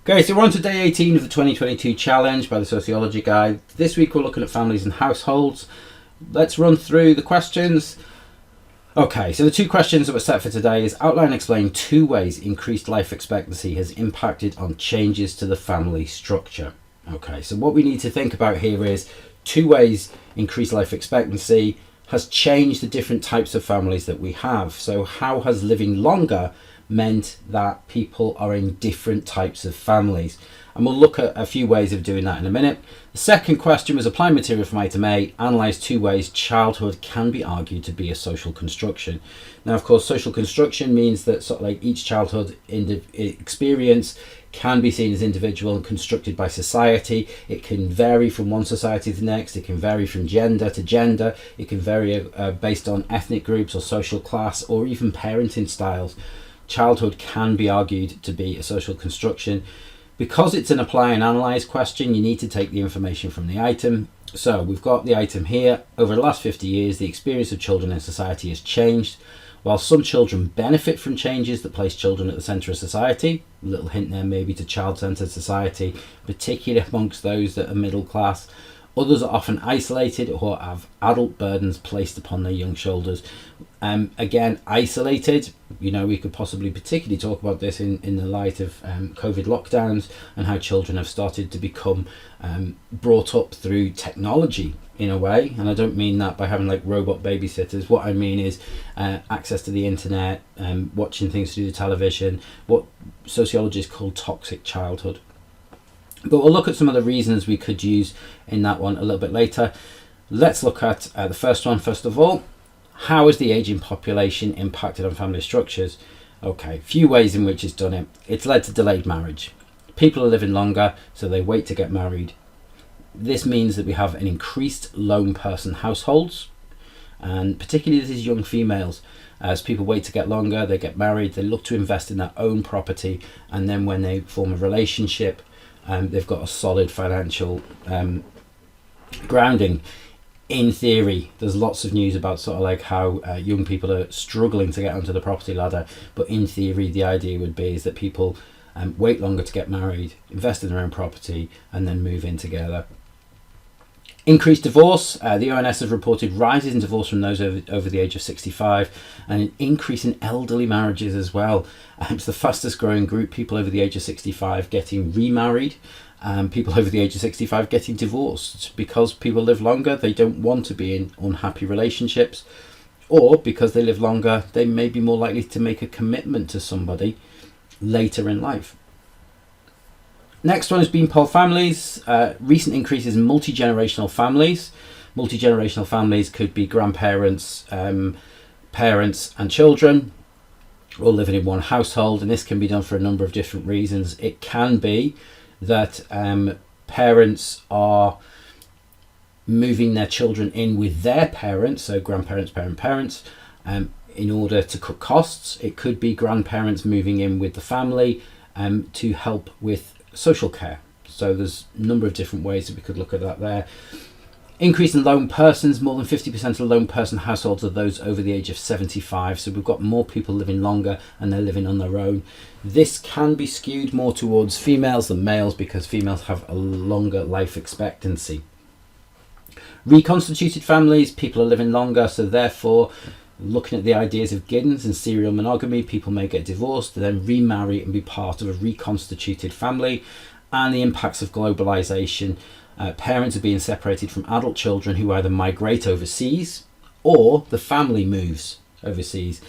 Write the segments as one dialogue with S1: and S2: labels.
S1: Okay, so we're on to day 18 of the 2022 challenge by the Sociology Guide. This week we're looking at families and households. Let's run through the questions. Okay, so the two questions that were set for today is outline and explain 2 ways increased life expectancy has impacted on changes to the family structure. Okay, so what we need to think about here is 2 ways increased life expectancy has changed the different types of families that we have. So how has living longer meant that people are in different types of families? And we'll look at a few ways of doing that in a minute. The second question was apply material from item A, analyse 2 ways childhood can be argued to be a social construction. Now, of course, social construction means that sort of like each childhood experience can be seen as individual and constructed by society. It can vary from one society to the next. It can vary from gender to gender. It can vary based on ethnic groups or social class or even parenting styles. Childhood can be argued to be a social construction. Because it's an apply and analyse question, you need to take the information from the item. So we've got the item here. Over the last 50 years, the experience of children in society has changed. While some children benefit from changes that place children at the centre of society, a little hint there maybe to child-centred society, particularly amongst those that are middle class, others are often isolated or have adult burdens placed upon their young shoulders. Again, isolated, we could possibly particularly talk about this in the light of COVID lockdowns and how children have started to become brought up through technology in a way. And I don't mean that by having like robot babysitters. What I mean is access to the internet, watching things through the television, what sociologists call toxic childhood. But we'll look at some of the reasons we could use in that one a little bit later. Let's look at the first one first of all. How has the ageing population impacted on family structures? Okay, few ways in which it's done it. It's led to delayed marriage. People are living longer, so they wait to get married. This means that we have an increased lone person households, and particularly this is young females. As people wait to get longer, they get married, they look to invest in their own property, and then when they form a relationship, they've got a solid financial grounding. In theory, there's lots of news about sort of like how young people are struggling to get onto the property ladder, but in theory the idea would be is that people wait longer to get married, invest in their own property, and then move in together. Increased divorce. The ONS has reported rises in divorce from those over the age of 65 and an increase in elderly marriages as well. It's the fastest growing group, people over the age of 65 getting remarried, people over the age of 65 getting divorced. Because people live longer, they don't want to be in unhappy relationships, or because they live longer, they may be more likely to make a commitment to somebody later in life. Next one has been poll families. Recent increases in multi-generational families. Multi-generational families could be grandparents, parents and children all living in one household, and this can be done for a number of different reasons. It can be that parents are moving their children in with their parents, so grandparents, parents, in order to cut costs. It could be grandparents moving in with the family to help with social care. So there's a number of different ways that we could look at that there. Increase in lone persons. More than 50% of lone person households are those over the age of 75. So we've got more people living longer and they're living on their own. This can be skewed more towards females than males because females have a longer life expectancy. Reconstituted families. People are living longer, so therefore looking at the ideas of Giddens and serial monogamy, people may get divorced, then remarry and be part of a reconstituted family. And the impacts of globalization. Parents are being separated from adult children who either migrate overseas or the family moves overseas.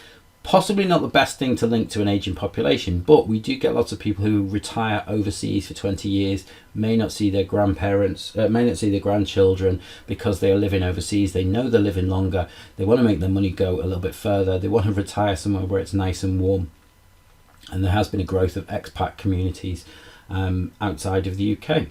S1: Possibly not the best thing to link to an aging population, but we do get lots of people who retire overseas for 20 years, may not see their grandparents, may not see their grandchildren because they are living overseas. They know they're living longer. They want to make their money go a little bit further. They want to retire somewhere where it's nice and warm. And there has been a growth of expat communities outside of the UK.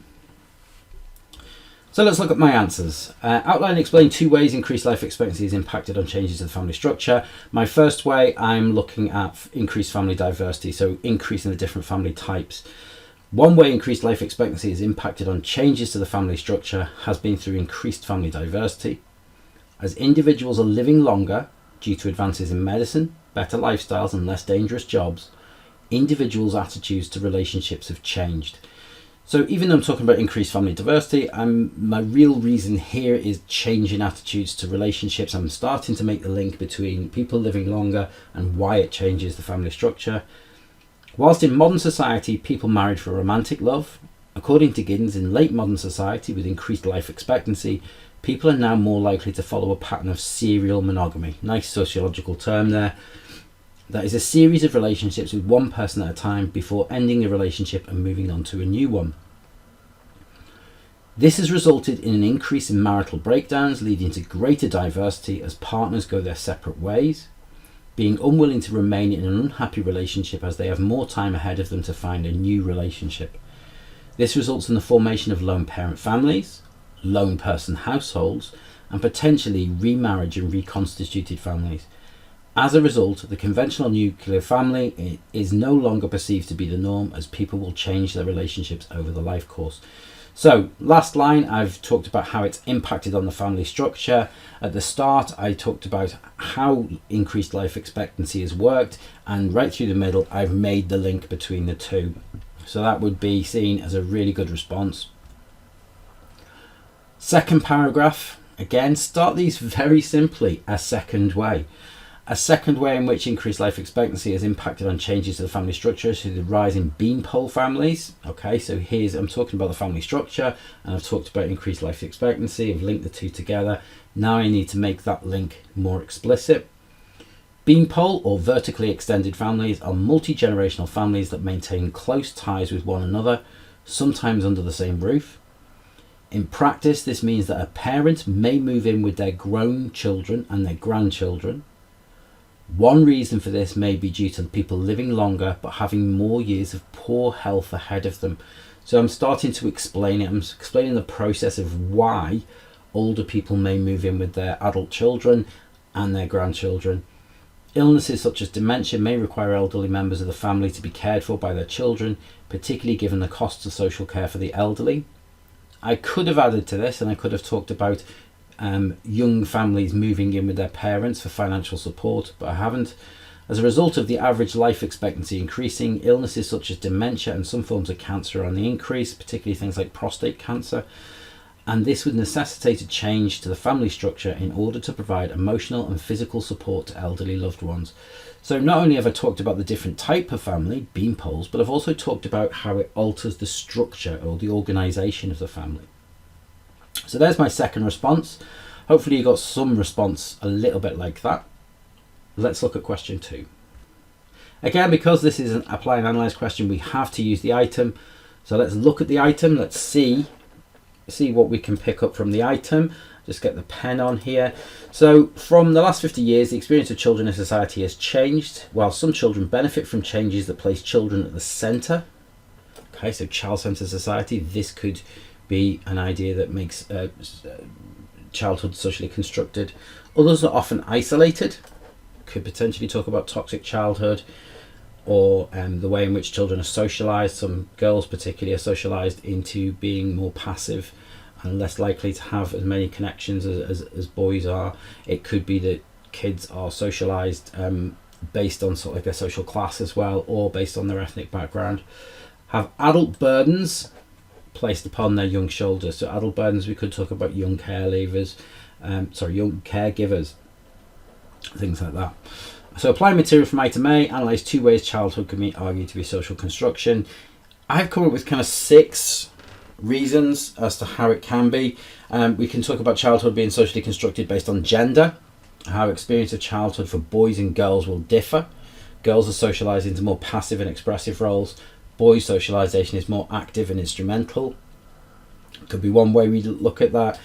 S1: So let's look at my answers. Outline and explain 2 ways increased life expectancy is impacted on changes to the family structure. My first way, I'm looking at increased family diversity, so increasing the different family types. One way increased life expectancy is impacted on changes to the family structure has been through increased family diversity. As individuals are living longer due to advances in medicine, better lifestyles and less dangerous jobs, individuals' attitudes to relationships have changed. So even though I'm talking about increased family diversity, my real reason here is changing attitudes to relationships. I'm starting to make the link between people living longer and why it changes the family structure. Whilst in modern society, people married for romantic love, according to Giddens, in late modern society with increased life expectancy, people are now more likely to follow a pattern of serial monogamy. Nice sociological term there. That is a series of relationships with one person at a time before ending a relationship and moving on to a new one. This has resulted in an increase in marital breakdowns, leading to greater diversity as partners go their separate ways, being unwilling to remain in an unhappy relationship as they have more time ahead of them to find a new relationship. This results in the formation of lone parent families, lone person households, and potentially remarriage and reconstituted families. As a result, the conventional nuclear family is no longer perceived to be the norm, as people will change their relationships over the life course. So, last line, I've talked about how it's impacted on the family structure. At the start, I talked about how increased life expectancy has worked, and right through the middle, I've made the link between the two. So that would be seen as a really good response. Second paragraph, again, start these very simply, a second way. A second way in which increased life expectancy has impacted on changes to the family structure is the rise in beanpole families. Okay, so I'm talking about the family structure, and I've talked about increased life expectancy. I've linked the two together. Now I need to make that link more explicit. Beanpole or vertically extended families are multi-generational families that maintain close ties with one another, sometimes under the same roof. In practice, this means that a parent may move in with their grown children and their grandchildren. One reason for this may be due to people living longer but having more years of poor health ahead of them. So I'm starting to explain it. I'm explaining the process of why older people may move in with their adult children and their grandchildren. Illnesses such as dementia may require elderly members of the family to be cared for by their children, particularly given the costs of social care for the elderly. I could have added to this, and I could have talked about young families moving in with their parents for financial support, but I haven't. As a result of the average life expectancy increasing, illnesses such as dementia and some forms of cancer are on the increase, particularly things like prostate cancer, and this would necessitate a change to the family structure in order to provide emotional and physical support to elderly loved ones. So not only have I talked about the different type of family, beanpoles, but I've also talked about how it alters the structure or the organisation of the family. So there's my second response. Hopefully you got some response a little bit like that. Let's look at question 2. Again, because this is an apply and analyze question, we have to use the item. So let's look at the item. Let's see what we can pick up from the item. Just get the pen on here. So from the last 50 years, the experience of children in society has changed. While some children benefit from changes that place children at the centre. Okay, so child-centred society. This could be an idea that makes childhood socially constructed. Others are often isolated. Could potentially talk about toxic childhood, or the way in which children are socialised. Some girls particularly are socialised into being more passive and less likely to have as many connections as boys are. It could be that kids are socialised based on sort of like their social class as well, or based on their ethnic background. Have adult burdens placed upon their young shoulders. So adult burdens, we could talk about young caregivers, things like that. So apply material from item A, analyse 2 ways childhood can be argued to be social construction. I've come up with kind of 6 reasons as to how it can be. We can talk about childhood being socially constructed based on gender, how experience of childhood for boys and girls will differ. Girls are socialised into more passive and expressive roles. Boys' socialisation is more active and instrumental. Could be one way we look at that.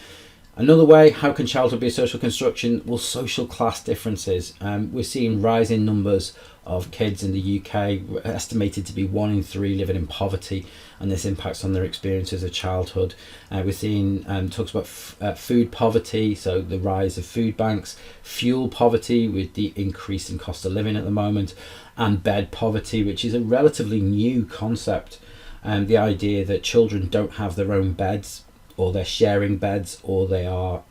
S1: Another way, how can childhood be a social construction? Well, social class differences. We're seeing rising numbers of kids in the UK, estimated to be 1 in 3 living in poverty, and this impacts on their experiences of childhood. We're seeing talks about food poverty, so the rise of food banks, fuel poverty with the increase in cost of living at the moment, and bed poverty, which is a relatively new concept. The idea that children don't have their own beds, or they're sharing beds, or their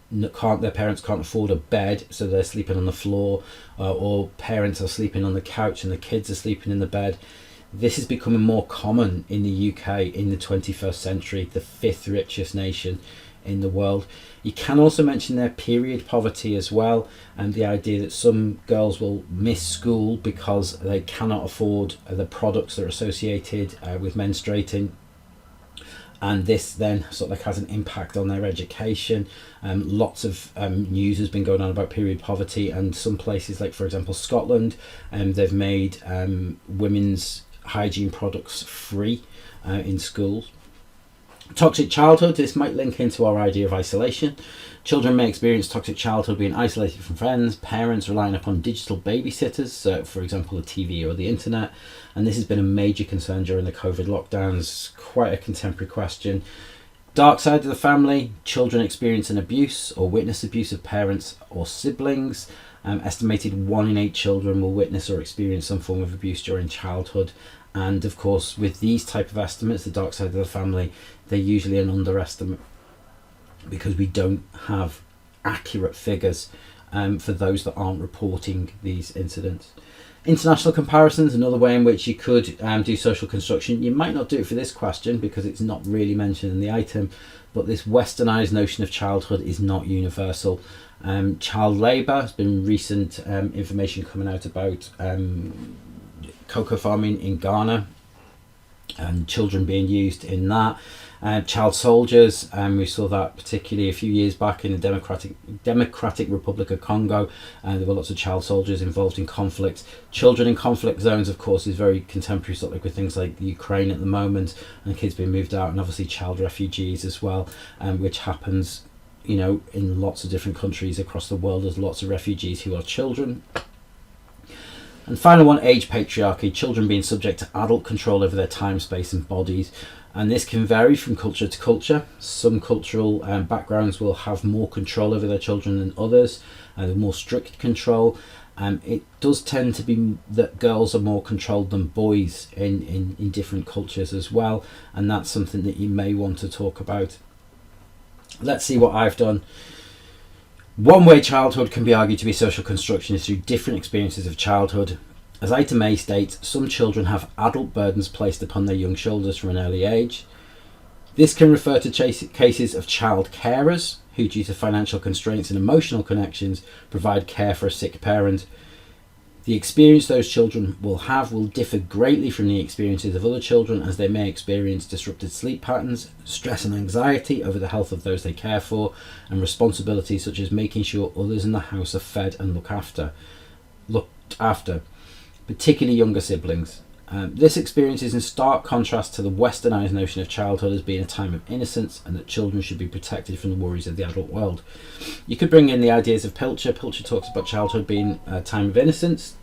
S1: parents can't afford a bed, so they're sleeping on the floor, or parents are sleeping on the couch and the kids are sleeping in the bed. This is becoming more common in the UK in the 21st century, the fifth richest nation in the world. You can also mention their period poverty as well, and the idea that some girls will miss school because they cannot afford the products that are associated with menstruating, and this then sort of like has an impact on their education. Lots of news has been going on about period poverty, and some places like, for example, Scotland, they've made women's hygiene products free in schools. Toxic childhood, this might link into our idea of isolation. Children may experience toxic childhood being isolated from friends, parents relying upon digital babysitters, for example, the TV or the internet, and this has been a major concern during the COVID lockdowns. Quite a contemporary question. Dark side of the family, children experiencing abuse or witness abuse of parents or siblings. Estimated 1 in 8 children will witness or experience some form of abuse during childhood. And of course, with these type of estimates, the dark side of the family, they're usually an underestimate because we don't have accurate figures for those that aren't reporting these incidents. International comparisons, another way in which you could do social construction. You might not do it for this question because it's not really mentioned in the item, but this westernized notion of childhood is not universal. Child labour, has been recent information coming out about cocoa farming in Ghana and children being used in that. Child soldiers, we saw that particularly a few years back in the Democratic Republic of Congo. There were lots of child soldiers involved in conflicts. Children in conflict zones, of course, is very contemporary, sort of like with things like Ukraine at the moment, and kids being moved out, and obviously child refugees as well, which happens, you know, in lots of different countries across the world. There's lots of refugees who are children. And final one, age patriarchy, children being subject to adult control over their time, space and bodies. And this can vary from culture to culture. Some cultural backgrounds will have more control over their children than others, and more strict control. It does tend to be that girls are more controlled than boys in different cultures as well, and that's something that you may want to talk about. Let's see what I've done. One way childhood can be argued to be social construction is through different experiences of childhood. As item A states, some children have adult burdens placed upon their young shoulders from an early age. This can refer to cases of child carers who, due to financial constraints and emotional connections, provide care for a sick parent. The experience those children will differ greatly from the experiences of other children, as they may experience disrupted sleep patterns, stress and anxiety over the health of those they care for, and responsibilities such as making sure others in the house are fed and looked after, particularly younger siblings. This experience is in stark contrast to the westernized notion of childhood as being a time of innocence, and that children should be protected from the worries of the adult world. You could bring in the ideas of Pilcher. Pilcher talks about childhood being a time of innocence.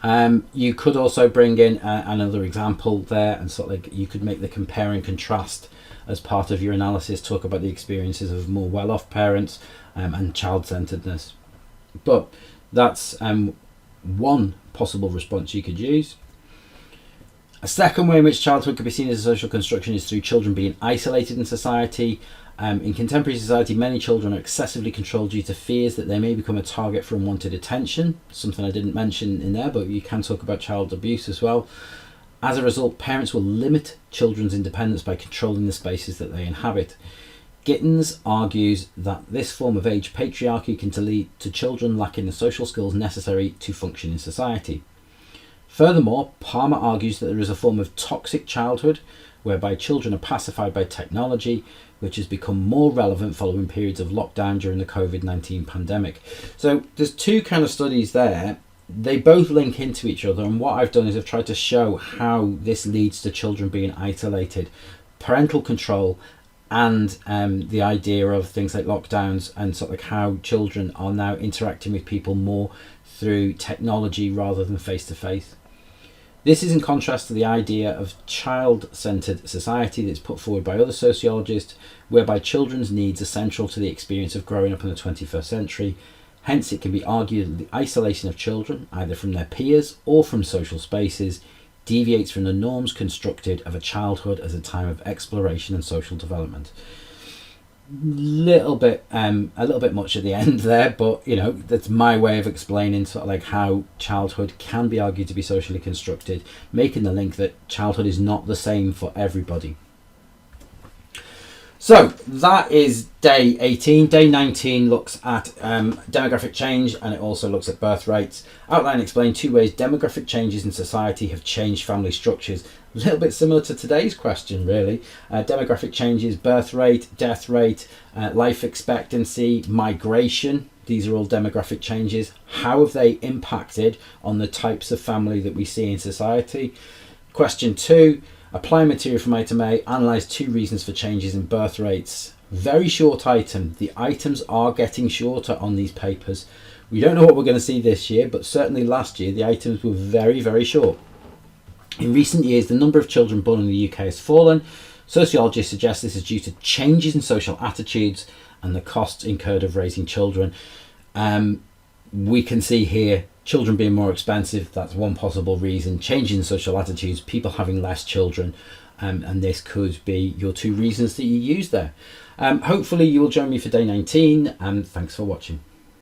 S1: You could also bring in another example there, and sort of like you could make the compare and contrast as part of your analysis. Talk about the experiences of more well-off parents and child-centeredness. But that's one possible response you could use. A second way in which childhood could be seen as a social construction is through children being isolated in society. In contemporary society, many children are excessively controlled due to fears that they may become a target for unwanted attention, something I didn't mention in there, but you can talk about child abuse as well. As a result, parents will limit children's independence by controlling the spaces that they inhabit. Gittins argues that this form of age patriarchy can lead to children lacking the social skills necessary to function in society. Furthermore, Palmer argues that there is a form of toxic childhood whereby children are pacified by technology, which has become more relevant following periods of lockdown during the COVID-19 pandemic. So there's two kind of studies there. They both link into each other, and what I've done is I've tried to show how this leads to children being isolated. Parental control and the idea of things like lockdowns, and sort of like how children are now interacting with people more through technology rather than face to face. This is in contrast to the idea of child-centered society that's put forward by other sociologists, whereby children's needs are central to the experience of growing up in the 21st century. Hence, it can be argued that the isolation of children, either from their peers or from social spaces, deviates from the norms constructed of a childhood as a time of exploration and social development. a little bit much at the end there, but that's my way of explaining sort of like how childhood can be argued to be socially constructed, making the link that childhood is not the same for everybody. So that is day 18. Day 19 looks at demographic change, and it also looks at birth rates. Outline and explain 2 ways demographic changes in society have changed family structures. A little bit similar to today's question, really. Demographic changes, birth rate, death rate, life expectancy, migration. These are all demographic changes. How have they impacted on the types of family that we see in society? Question 2. Apply material from item A, analyse 2 reasons for changes in birth rates. Very short item. The items are getting shorter on these papers. We don't know what we're going to see this year, but certainly last year the items were very, very short. In recent years, the number of children born in the UK has fallen. Sociology suggests this is due to changes in social attitudes and the costs incurred of raising children. We can see here children being more expensive. That's one possible reason. Changing social attitudes, people having less children, and this could be your 2 reasons that you use there. Hopefully you will join me for day 19, and thanks for watching.